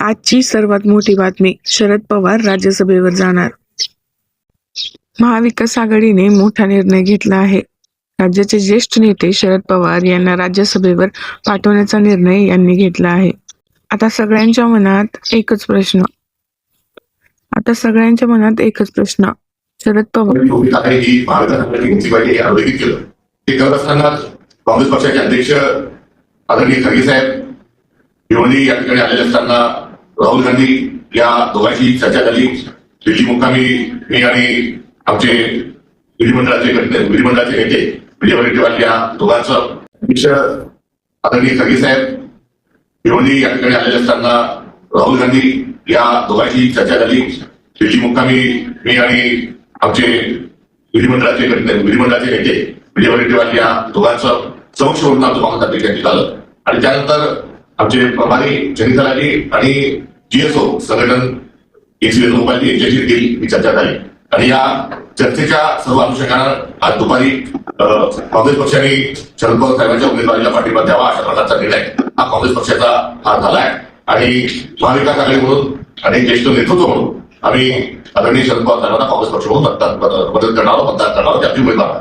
आजची सर्वात मोठी बातमी, शरद पवार राज्यसभेवर जाणार. महाविकास आघाडीने मोठा निर्णय घेतला आहे. राज्याचे ज्येष्ठ नेते शरद पवार यांना राज्यसभेवर पाठवण्याचा निर्णय यांनी घेतला आहे. आता सगळ्यांच्या मनात एकच प्रश्न शरद पवार करत असताना काँग्रेस पक्षाचे अध्यक्ष आदरणीय खरगे साहेब भिवंडी या ठिकाणी आलेले असताना राहुल गांधी या दोघांची चर्चा झाली. दिल्ली मुक्कामी मी आणि आमचे विधिमंडळाचे नेते विजय वडेट्टीवार या दोघांचं अध्यक्ष आदरणीय खरगे साहेब भिवंडी या ठिकाणी आलेले असताना राहुल गांधी या दोघांची चर्चा झाली. दिल्ली मुक्कामी मी आणि आमचे विधिमंडळाचे नेते विजय वडेट्टीवार या दोघांचं समक्ष होऊन आमचं काँग्रेस अध्यक्षांनी झालं आणि त्यानंतर आमचे प्रभारी जनितालाजी आणि जीएसओ संघटन गोपालजी यांच्याशी देखील ही चर्चा झाली आणि या चर्चेच्या सर्व अनुषंगानं आज दुपारी काँग्रेस पक्षाने शरद पवार साहेबांच्या उमेदवारीला पाठिंबा द्यावा अशा प्रकारचा निर्णय हा काँग्रेस पक्षाचा हा झाला आहे आणि महाविकास आघाडी म्हणून आणि ज्येष्ठ नेतृत्व म्हणून आम्ही आदरणीय शरद पवार साहेबांना काँग्रेस पक्ष म्हणून मतदान करणार त्याची उमेदवार